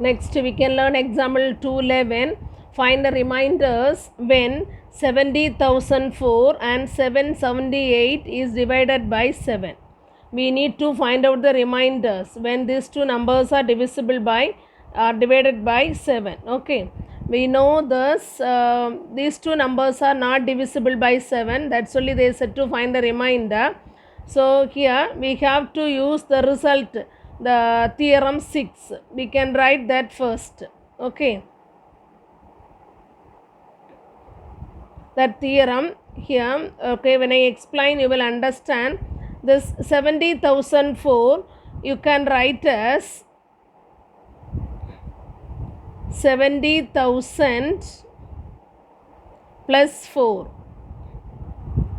Next we can learn example 211. Find the reminders when 70,004 and 778 is divided by 7. We need to find out the reminders when these two numbers are divided by 7. Okay, we know this these two numbers are not divisible by 7. That's only they said to find the remainder. So here we have to use the result, the theorem 6. We can write that first. Okay, that theorem here. Okay, when I explain you will understand. This 70,004 you can write as 70,000 plus 4.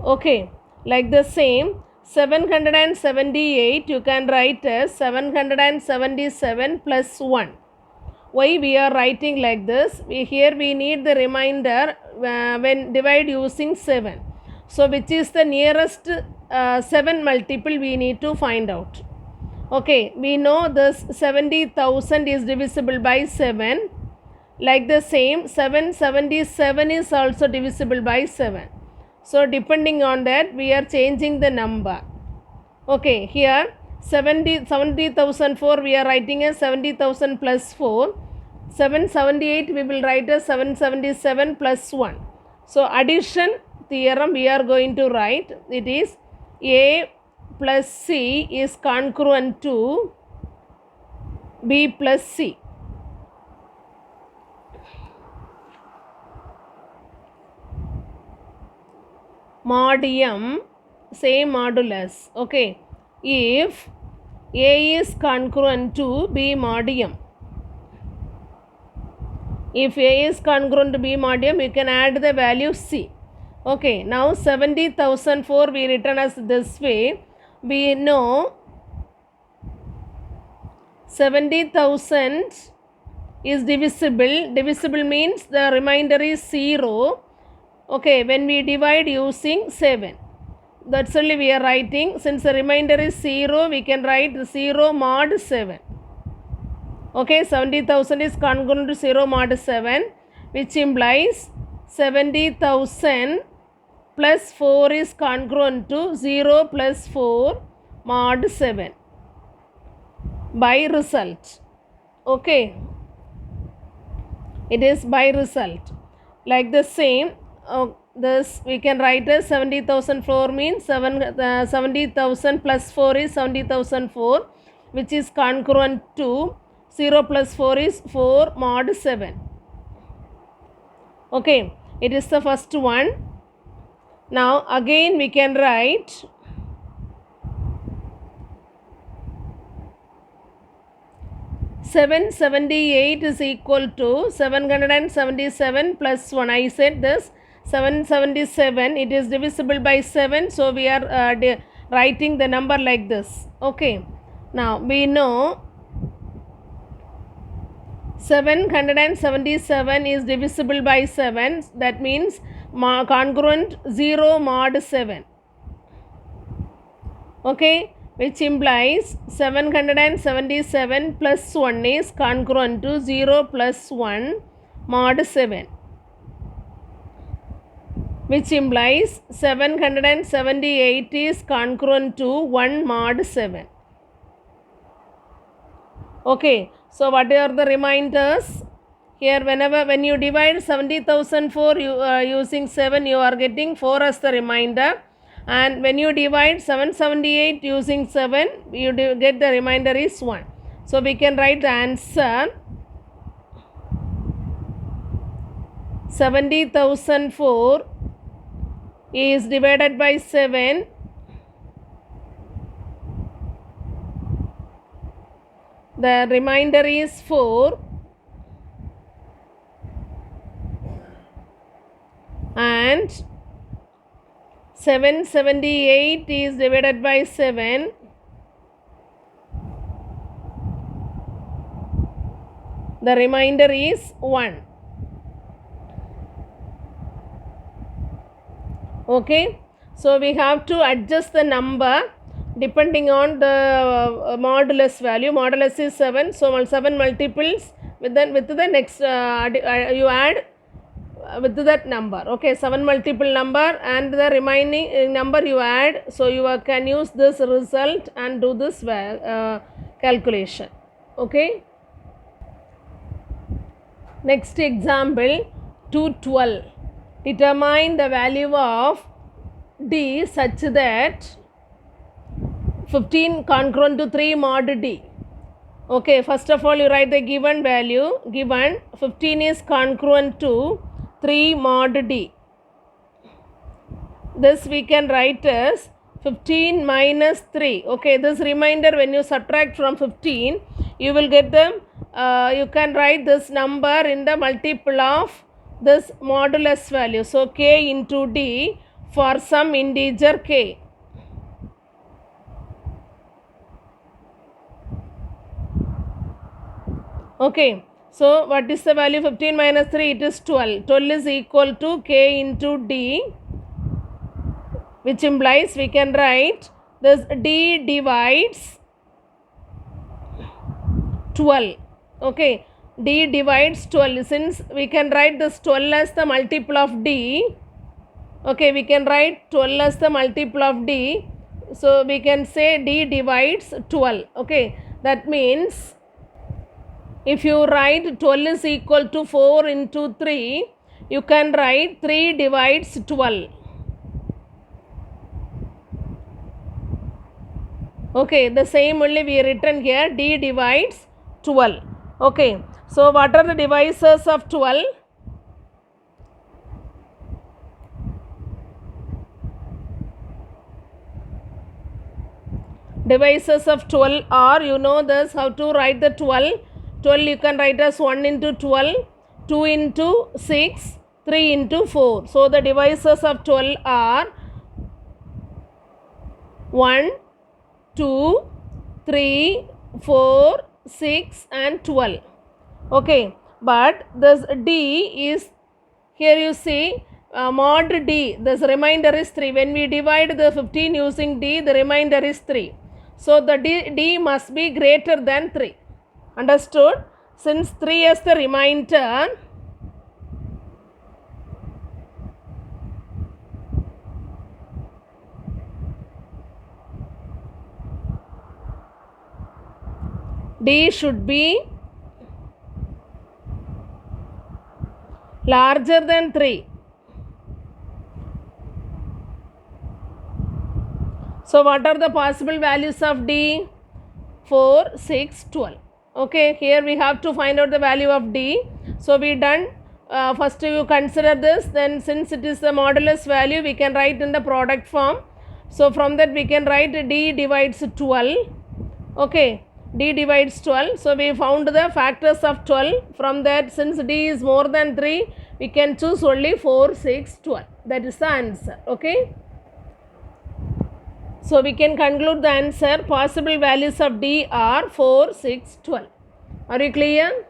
Okay, like the same 778 you can write as 777 plus 1. Why we are writing like this? Here we need the remainder when divide using 7. So which is the nearest 7 multiple we need to find out. Okay, we know this 70,000 is divisible by 7. Like the same 777 is also divisible by 7. So depending on that we are changing the number. Okay, here 70,004 we are writing as 70,000 plus 4. 778 we will write as 777 plus 1. So addition theorem we are going to write. It is A plus C is congruent to B plus C. Mod M, same modulus. Okay, if A is congruent to B mod M. If A is congruent to B mod M, you can add the value C. Okay, now 70,004 we written as this way. We know 70,000 is divisible. Divisible means the remainder is 0. Okay, when we divide using 7. That's only we are writing. Since the remainder is 0, we can write 0 mod 7. Okay, 70,000 is congruent to 0 mod 7, which implies 70,000 plus 4 is congruent to 0 plus 4 mod 7 by result. Okay, it is by result. Like the same, this we can write as 70,004 means 70,000 plus 4 is 70,004, which is congruent to 0 plus 4 is 4 mod 7. Okay, it is the first one. Now again we can write 778 is equal to 777 plus 1. I said this 777, it is divisible by 7. So we are writing the number like this. Okay, now we know 777 is divisible by 7. That means congruent 0 mod 7. Okay, which implies 777 plus 1 is congruent to 0 plus 1 mod 7, which implies 778 is congruent to 1 mod 7. Okay, so what are the reminders? Here when you divide 70,004 using 7, you are getting 4 as the remainder. And when you divide 778 using 7, you get the remainder is 1. So we can write the answer 70,004 is divided by 7. The remainder is 4. And 778 is divided by 7. The remainder is 1. Okay, so we have to adjust the number depending on the modulus value. Modulus is 7, so 7 multiples with the next you add with that number. Okay, 7 multiple number and the remaining number you add. So you can use this result and do this calculation. Okay. Next example, 212. Determine the value of D such that 15 congruent to 3 mod D. Okay, first of all you write the given value. Given 15 is congruent to 3 mod D. This we can write as 15 minus 3. Okay, this remainder when you subtract from 15, you will get them. You can write this number in the multiple of this modulus value. So k into D for some integer k. Okay, so what is the value 15 minus 3? It is 12. 12 is equal to k into D, which implies we can write this D divides 12. Okay, D divides 12. Since we can write this 12 as the multiple of D, okay, we can write 12 as the multiple of D. So we can say D divides 12. Okay, that means if you write 12 is equal to 4 into 3, you can write 3 divides 12. Okay, the same only we written here, D divides 12. Okay, so what are the divisors of 12? Divisors of 12 are, you know this, how to write the 12. 12 you can write as 1 into 12, 2 into 6, 3 into 4. So the divisors of 12 are 1, 2, 3, 4, 6 and 12. Okay, but this D is, here you see mod D, this remainder is 3. When we divide the 15 using D, the remainder is 3. So the D must be greater than 3. Understood? Since 3 is the remainder, D should be larger than 3. So what are the possible values of D? 4, 6, 12. Okay, here we have to find out the value of D. So we done, first you consider this, then since it is the modulus value, we can write in the product form. So from that we can write D divides 12. Okay, D divides 12. So we found the factors of 12. From that, since D is more than 3, we can choose only 4, 6, 12. That is the answer. Okay. So we can conclude the answer. Possible values of D are 4, 6, 12. Are you clear?